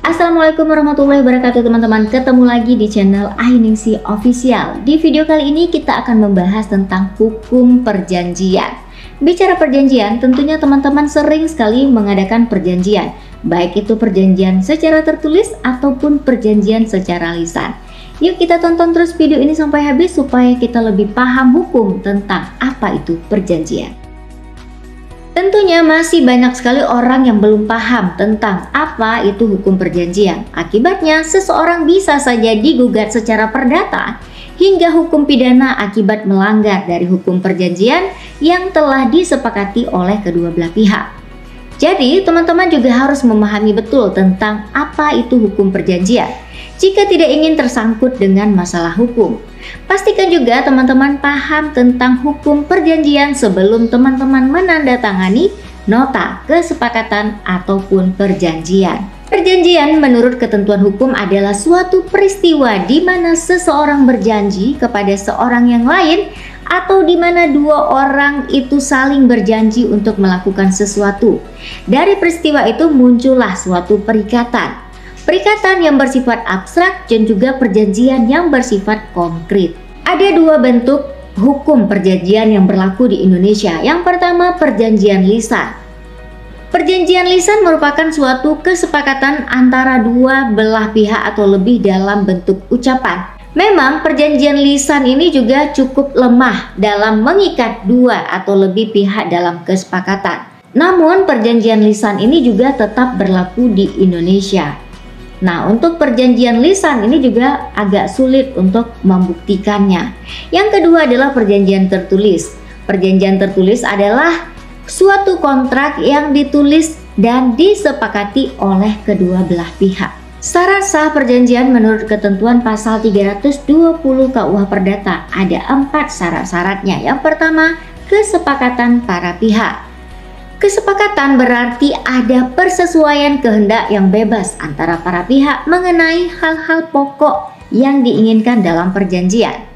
Assalamualaikum warahmatullahi wabarakatuh teman-teman. Ketemu lagi di channel Ainingsi Official. Di video kali ini kita akan membahas tentang hukum perjanjian. Bicara perjanjian, tentunya teman-teman sering sekali mengadakan perjanjian, baik itu perjanjian secara tertulis ataupun perjanjian secara lisan. Yuk kita tonton terus video ini sampai habis supaya kita lebih paham hukum tentang apa itu perjanjian. Tentunya masih banyak sekali orang yang belum paham tentang apa itu hukum perjanjian. Akibatnya seseorang bisa saja digugat secara perdata hingga hukum pidana akibat melanggar dari hukum perjanjian yang telah disepakati oleh kedua belah pihak. Jadi teman-teman juga harus memahami betul tentang apa itu hukum perjanjian jika tidak ingin tersangkut dengan masalah hukum. Pastikan juga teman-teman paham tentang hukum perjanjian sebelum teman-teman menandatangani nota kesepakatan ataupun perjanjian. Perjanjian menurut ketentuan hukum adalah suatu peristiwa di mana seseorang berjanji kepada seorang yang lain atau di mana dua orang itu saling berjanji untuk melakukan sesuatu. Dari peristiwa itu muncullah suatu perikatan. Perikatan yang bersifat abstrak dan juga perjanjian yang bersifat konkret. Ada dua bentuk hukum perjanjian yang berlaku di Indonesia. Yang pertama, perjanjian lisan. Perjanjian lisan merupakan suatu kesepakatan antara dua belah pihak atau lebih dalam bentuk ucapan. Memang perjanjian lisan ini juga cukup lemah dalam mengikat dua atau lebih pihak dalam kesepakatan. Namun perjanjian lisan ini juga tetap berlaku di Indonesia. Nah, untuk perjanjian lisan ini juga agak sulit untuk membuktikannya. Yang kedua adalah perjanjian tertulis. Perjanjian tertulis adalah suatu kontrak yang ditulis dan disepakati oleh kedua belah pihak. Syarat sah perjanjian menurut ketentuan pasal 320 KUH Perdata ada 4 syarat-syaratnya. Yang pertama, kesepakatan para pihak. Kesepakatan berarti ada persesuaian kehendak yang bebas antara para pihak mengenai hal-hal pokok yang diinginkan dalam perjanjian.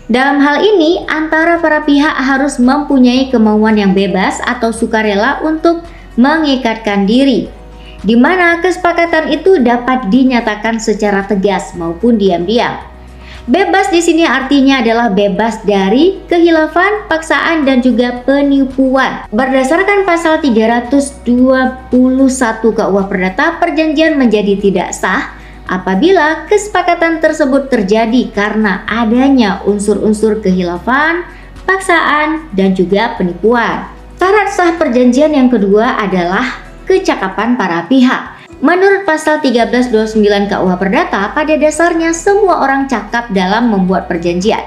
Dalam hal ini, antara para pihak harus mempunyai kemauan yang bebas atau sukarela untuk mengikatkan diri, di mana kesepakatan itu dapat dinyatakan secara tegas maupun diam-diam. Bebas di sini artinya adalah bebas dari kehilafan, paksaan, dan juga penipuan. Berdasarkan pasal 321 KUH Perdata, perjanjian menjadi tidak sah apabila kesepakatan tersebut terjadi karena adanya unsur-unsur kehilafan, paksaan, dan juga penipuan. Syarat sah perjanjian yang kedua adalah kecakapan para pihak. Menurut pasal 1329 KUH Perdata, pada dasarnya semua orang cakap dalam membuat perjanjian,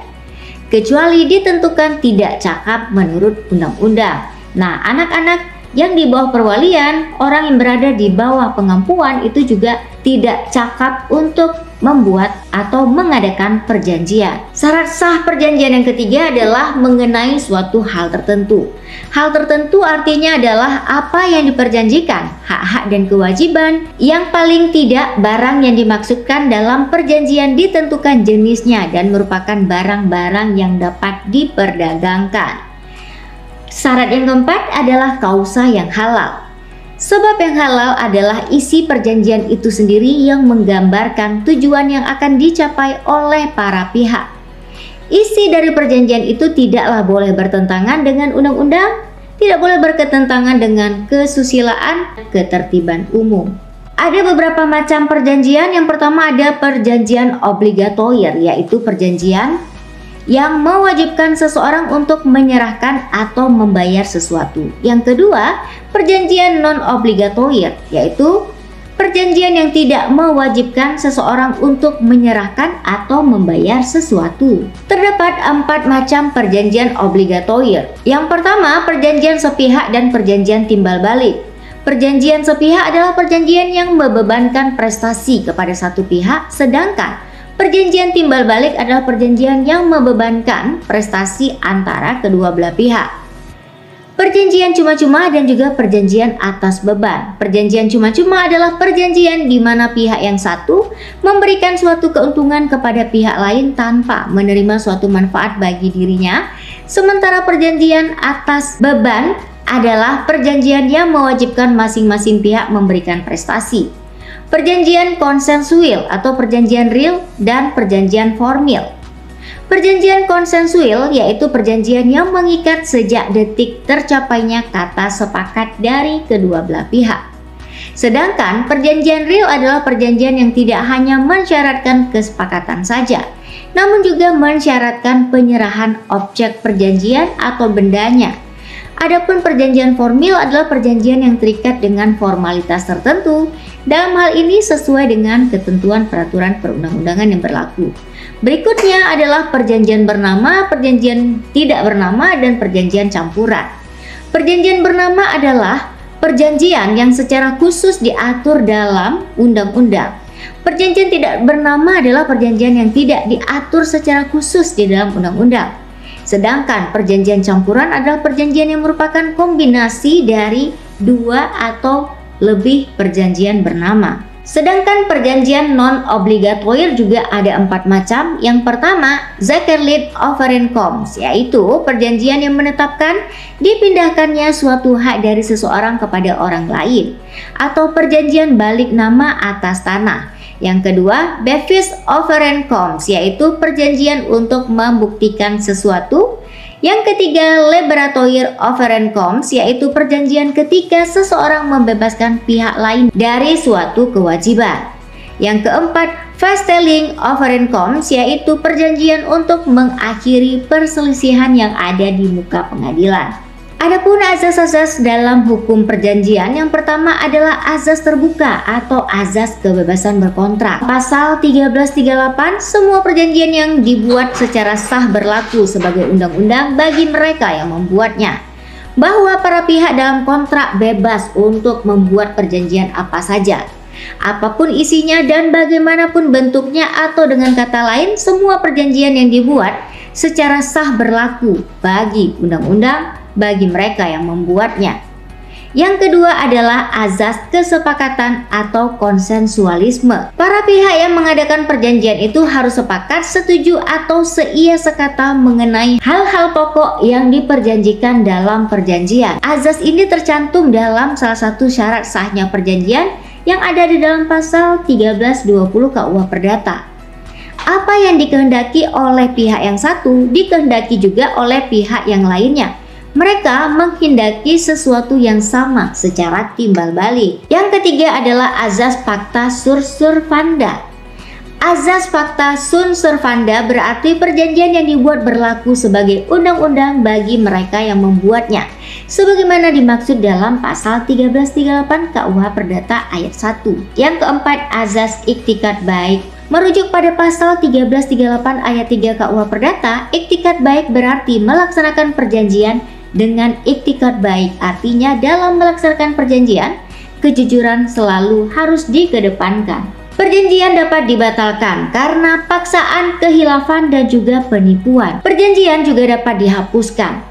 kecuali ditentukan tidak cakap menurut undang-undang. Nah, anak-anak yang di bawah perwalian, orang yang berada di bawah pengampuan itu juga tidak cakap untuk membuat atau mengadakan perjanjian. Syarat sah perjanjian yang ketiga adalah mengenai suatu hal tertentu. Hal tertentu artinya adalah apa yang diperjanjikan, hak-hak dan kewajiban. Yang paling tidak, barang yang dimaksudkan dalam perjanjian ditentukan jenisnya dan merupakan barang-barang yang dapat diperdagangkan. Syarat yang keempat adalah kausa yang halal. Sebab yang halal adalah isi perjanjian itu sendiri yang menggambarkan tujuan yang akan dicapai oleh para pihak. Isi dari perjanjian itu tidaklah boleh bertentangan dengan undang-undang, tidak boleh berketentangan dengan kesusilaan, ketertiban umum. Ada beberapa macam perjanjian. Yang pertama ada perjanjian obligatoir, yaitu perjanjian yang mewajibkan seseorang untuk menyerahkan atau membayar sesuatu. Yang kedua, perjanjian non-obligatoir, yaitu perjanjian yang tidak mewajibkan seseorang untuk menyerahkan atau membayar sesuatu. Terdapat 4 macam perjanjian obligatoir. Yang pertama, perjanjian sepihak dan perjanjian timbal balik. Perjanjian sepihak adalah perjanjian yang membebankan prestasi kepada satu pihak, sedangkan perjanjian timbal balik adalah perjanjian yang membebankan prestasi antara kedua belah pihak. Perjanjian cuma-cuma dan juga perjanjian atas beban. Perjanjian cuma-cuma adalah perjanjian di mana pihak yang satu memberikan suatu keuntungan kepada pihak lain tanpa menerima suatu manfaat bagi dirinya. Sementara perjanjian atas beban adalah perjanjian yang mewajibkan masing-masing pihak memberikan prestasi. perjanjian konsensual atau perjanjian real, dan perjanjian formil. Perjanjian konsensual yaitu perjanjian yang mengikat sejak detik tercapainya kata sepakat dari kedua belah pihak. Sedangkan perjanjian real adalah perjanjian yang tidak hanya mensyaratkan kesepakatan saja, namun juga mensyaratkan penyerahan objek perjanjian atau bendanya. Adapun perjanjian formil adalah perjanjian yang terikat dengan formalitas tertentu, dalam hal ini sesuai dengan ketentuan peraturan perundang-undangan yang berlaku. Berikutnya adalah perjanjian bernama, perjanjian tidak bernama, dan perjanjian campuran. Perjanjian bernama adalah perjanjian yang secara khusus diatur dalam undang-undang. Perjanjian tidak bernama adalah perjanjian yang tidak diatur secara khusus di dalam undang-undang. Sedangkan perjanjian campuran adalah perjanjian yang merupakan kombinasi dari dua atau lebih perjanjian bernama. Sedangkan perjanjian non-obligatory juga ada 4 macam. Yang pertama, zakkerlijk overeenkomst, yaitu perjanjian yang menetapkan dipindahkannya suatu hak dari seseorang kepada orang lain, atau perjanjian balik nama atas tanah. Yang kedua, bevis overeenkomst, yaitu perjanjian untuk membuktikan sesuatu. Yang ketiga, liberatoir overeenkomst, yaitu perjanjian ketika seseorang membebaskan pihak lain dari suatu kewajiban. Yang keempat, vaststelling overeenkomst, yaitu perjanjian untuk mengakhiri perselisihan yang ada di muka pengadilan. Adapun azas-azas dalam hukum perjanjian, yang pertama adalah azas terbuka atau azas kebebasan berkontrak. Pasal 1338, semua perjanjian yang dibuat secara sah berlaku sebagai undang-undang bagi mereka yang membuatnya. Bahwa para pihak dalam kontrak bebas untuk membuat perjanjian apa saja, apapun isinya dan bagaimanapun bentuknya, atau dengan kata lain, semua perjanjian yang dibuat secara sah berlaku bagi undang-undang bagi mereka yang membuatnya. Yang kedua adalah azas kesepakatan atau konsensualisme. Para pihak yang mengadakan perjanjian itu harus sepakat, setuju, atau seia sekata mengenai hal-hal pokok yang diperjanjikan dalam perjanjian. Azas ini tercantum dalam salah satu syarat sahnya perjanjian yang ada di dalam pasal 1320 KUH Perdata. Apa yang dikehendaki oleh pihak yang satu dikehendaki juga oleh pihak yang lainnya. Mereka menghendaki sesuatu yang sama secara timbal balik. Yang ketiga adalah azas pacta sunt servanda. Azas pacta sunt servanda berarti perjanjian yang dibuat berlaku sebagai undang-undang bagi mereka yang membuatnya, sebagaimana dimaksud dalam pasal 1338 KUH Perdata ayat 1. Yang keempat, azas iktikat baik. Merujuk pada pasal 1338 ayat 3 KUH Perdata, iktikat baik berarti melaksanakan perjanjian dengan iktikat baik, artinya dalam melaksanakan perjanjian, kejujuran selalu harus dikedepankan. Perjanjian dapat dibatalkan karena paksaan, kehilafan, dan juga penipuan. Perjanjian juga dapat dihapuskan.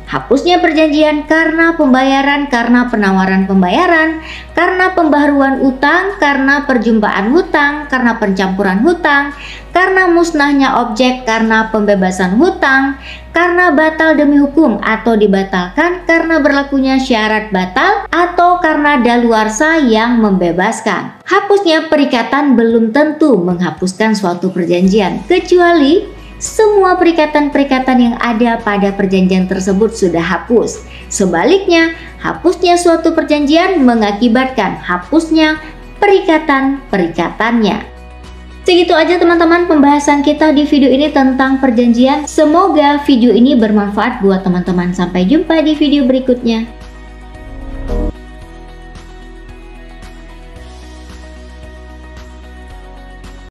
Hapusnya perjanjian karena pembayaran, karena penawaran pembayaran, karena pembaharuan utang, karena perjumpaan hutang, karena pencampuran hutang, karena musnahnya objek, karena pembebasan hutang, karena batal demi hukum atau dibatalkan karena berlakunya syarat batal, atau karena daluarsa yang membebaskan. Hapusnya perikatan belum tentu menghapuskan suatu perjanjian, kecuali semua perikatan-perikatan yang ada pada perjanjian tersebut sudah hapus. Sebaliknya, hapusnya suatu perjanjian mengakibatkan hapusnya perikatan-perikatannya. Segitu aja teman-teman pembahasan kita di video ini tentang perjanjian. Semoga video ini bermanfaat buat teman-teman. Sampai jumpa di video berikutnya.